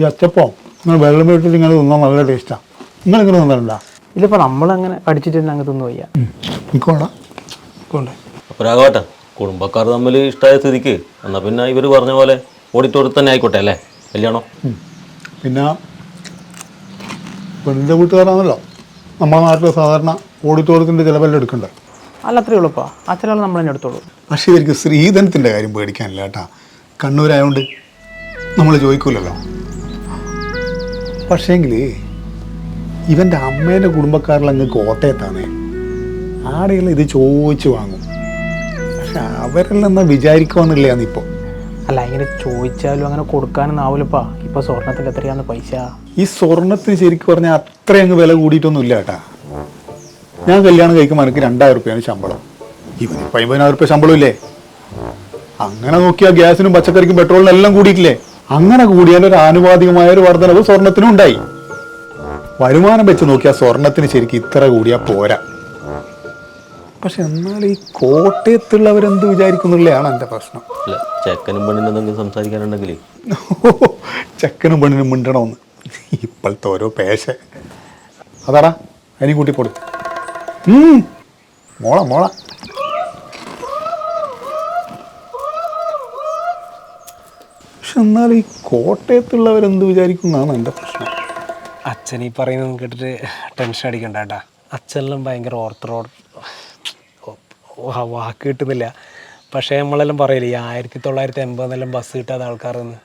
ഈ അച്ചപ്പം നിങ്ങൾ വെള്ളം വീട്ടിൽ നിങ്ങൾ തിന്നാൽ നല്ല ടേസ്റ്റാണ്. നിങ്ങളിങ്ങനെ തിന്നലുണ്ടോ? ഇതിപ്പോൾ നമ്മളങ്ങനെ പഠിച്ചിട്ട് തന്നെ അങ്ങ് തിന്നു വയ്യ. നിൽക്കോണ്ടാ നിൽക്കോണ്ടേ. അപ്പോൾ രാഘവട്ടെ, കുടുംബക്കാർ തമ്മിൽ ഇഷ്ടമായ സ്ഥിതിക്ക് എന്നാൽ പിന്നെ ഇവർ പറഞ്ഞ പോലെ ഓഡിറ്റോറിയത്തിൽ തന്നെ ആയിക്കോട്ടെ അല്ലേ കല്യാണം. പിന്നെ പെണ്ണിൻ്റെ വീട്ടുകാരാണല്ലോ നമ്മുടെ നാട്ടിൽ സാധാരണ ഓഡിറ്റോറിയത്തിൻ്റെ ചിലവെല്ലാം എടുക്കണ്ടേ. അല്ല അത്രയേ ഉള്ളൂപ്പാ, അച്ഛനാൾ നമ്മൾ തന്നെ എടുത്തോളൂ. പക്ഷേ ഇവർക്ക് സ്ത്രീധനത്തിൻ്റെ കാര്യം പേടിക്കാനില്ല കേട്ടാ. കണ്ണൂരായതുകൊണ്ട് നമ്മൾ ചോദിക്കൂലല്ലോ. പക്ഷേങ്കിൽ ഇവൻ്റെ അമ്മേൻ്റെ കുടുംബക്കാരിലങ്ങ് കോട്ടയത്താണ്. ആടെയുള്ള ഇത് ചോദിച്ചു വാങ്ങും. പക്ഷെ അവരെല്ലാം എന്നാ വിചാരിക്കുവാന്നില്ലാന്നിപ്പോൾ. അല്ല ഇങ്ങനെ ചോദിച്ചാലും അങ്ങനെ കൊടുക്കാനൊന്നും ആവില്ലപ്പാ. ഇപ്പോൾ സ്വർണ്ണത്തിൽ എത്രയാന്ന് പൈസ? ഈ സ്വർണത്തിന് ശരിക്കും പറഞ്ഞാൽ അത്രയങ്ങ് വില കൂടിയിട്ടൊന്നും ഇല്ല കേട്ടാ. ഞാൻ കല്യാണം കഴിക്കുമ്പോൾ എനിക്ക് 2000 രൂപയാണ് ശമ്പളം. ഇവന് 50,000 രൂപ ശമ്പളം ഇല്ലേ? അങ്ങനെ നോക്കിയാൽ ഗ്യാസിനും പച്ചക്കറിക്കും പെട്രോളിനും എല്ലാം കൂടിയിട്ടില്ലേ? അങ്ങനെ കൂടിയാൽ ഒരു ആനുപാതികമായ ഒരു വർധനവ് സ്വർണത്തിനും ഉണ്ടായി. വരുമാനം വെച്ച് നോക്കിയാൽ സ്വർണത്തിന് ശരിക്കും ഇത്ര കൂടിയാൽ പോരാ. പക്ഷെ എന്നാൽ ഈ കോട്ടയത്തുള്ളവരെന്ത് വിചാരിക്കുന്നില്ലാണ് എൻ്റെ പ്രശ്നം. അല്ല ചെക്കനും പെണ്ണിനും എന്തെങ്കിലും സംസാരിക്കാനുണ്ടെങ്കിൽ ചെക്കനും പെണ്ണിനും മിണ്ടണമെന്ന് ഇപ്പോഴത്തെ ഓരോ പേശ. അതാടാ അതിനും കൂട്ടി കൊടു. മോള മോള പക്ഷെ എന്നാൽ ഈ കോട്ടയത്തുള്ളവരെന്ത് വിചാരിക്കുന്നതാണ് എൻ്റെ പ്രശ്നം. അച്ഛൻ ഈ പറയുന്നത് കേട്ടിട്ട് ടെൻഷൻ അടിക്കണ്ട കേട്ടാ. അച്ഛനെല്ലാം ഭയങ്കര വാക്ക് കിട്ടുന്നില്ല. പക്ഷേ നമ്മളെല്ലാം പറയില്ലേ ഈ 1980 ബസ് കിട്ടാത്ത ആൾക്കാരെന്ന്,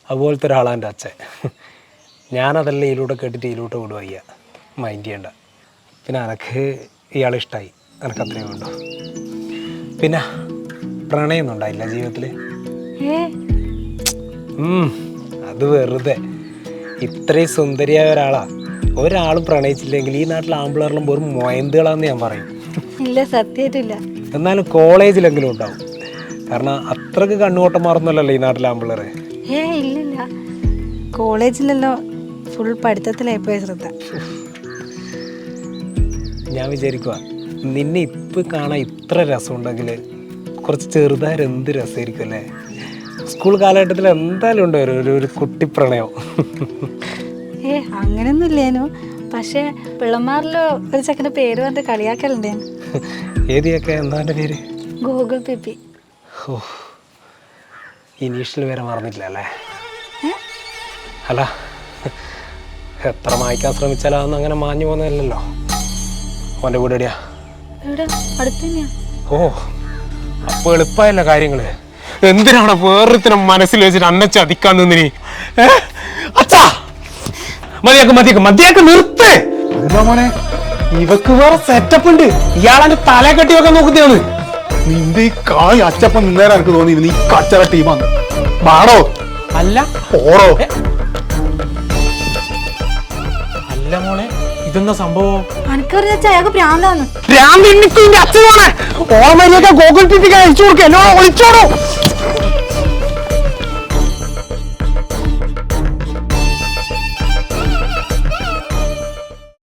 അതുപോലത്തെ ഒരാളാണ് എൻ്റെ അച്ഛൻ. ഞാനതെല്ലാം ഇതിലൂടെ കേട്ടിട്ട് ഇതിലൂടെ വിടുവയ്യ, മൈൻഡ് ചെയ്യണ്ട. പിന്നെ എനക്ക് ഇയാളെ ഇഷ്ടമായി, എനക്ക് അത്രയും വേണ്ടു. പിന്നെ പ്രണയമൊന്നും ഉണ്ടായില്ല ജീവിതത്തിൽ? അത് വെറുതെ. ഇത്രയും സുന്ദരിയായ ഒരാളും പ്രണയിച്ചില്ലെങ്കിൽ ഈ നാട്ടിലെ ആമ്പിളറിലും വെറും മൊയന്തുകളാന്ന് ഞാൻ പറയും. ഇല്ല, സത്യമായിട്ടില്ല. എന്നാലും കോളേജിലെങ്കിലും ഉണ്ടാവും. കാരണം അത്രക്ക് കണ്ണുകൊട്ടമാർന്നല്ലോ ഈ നാട്ടിലെ ആമ്പിളറ്. ഇല്ലില്ല, കോളേജിലല്ലോ ഫുൾ പഠിത്തത്തിലായിപ്പോയ ശ്രദ്ധ. ഞാൻ വിചാരിക്കുക നിന്നെ ഇപ്പം കാണാൻ ഇത്ര രസമുണ്ടെങ്കിൽ കുറച്ച് ചെറുതായ എന്ത് രസമായിരിക്കും അല്ലേ? സ്കൂൾ കാലഘട്ടത്തിൽ എന്തായാലും ഉണ്ട് ഒരു കുട്ടി പ്രണയം. അങ്ങനെയൊന്നും ഇല്ലേനു. പക്ഷെ പിള്ളമാരിലോ ഒരു ചെക്കൻ്റെ പേര് പറഞ്ഞിട്ട് കളിയാക്കലുണ്ടേനു. ഏതിയൊക്കെ? എന്താ എൻ്റെ പേര്? ഗൂഗിൾ പിപ്പി. ഓ, ഇനീഷ്യൽ വരെ മറന്നിട്ടില്ല അല്ലേ? അല്ല എത്ര മായ്ക്കാൻ ശ്രമിച്ചാലും അതൊന്നും അങ്ങനെ മാഞ്ഞു പോകുന്നതല്ലല്ലോ. അവൻ്റെ വീട് എവിടെയാ? അടുത്ത് തന്നെയാ. ഓ, അപ്പോൾ എളുപ്പമായല്ല കാര്യങ്ങള്. എന്തിനാണ് വേറൊരുത്തിനും മനസ്സിൽ വെച്ചിട്ട് അന്നെ ചതിക്കാൻ നിന്നിനി? അച്ഛാ മതിയാക്ക് നിർത്ത്. എന്താ മോനെ ഇവക്ക് വേറെ സെറ്റപ്പ് ഉണ്ട്. ഇയാളെ തല കെട്ടി വെക്കാൻ നോക്കുന്നതാണ്. നിന്റെ ഈ കായ് അച്ചപ്പം നിന്നേരം എനിക്ക് തോന്നി നീ കച്ചറ ടീമാണ്. മാറോ അല്ല ഓറോ അല്ല മോനെ, ഇതെന്താ സംഭവം? എനിക്കറിയാ അയാൾക്ക് പ്രാന്താന്ന്. ഗൂഗിൾ പിക്ക് അയച്ചു കൊടുക്കുക. എന്നോട് ഒളിച്ചോടോ.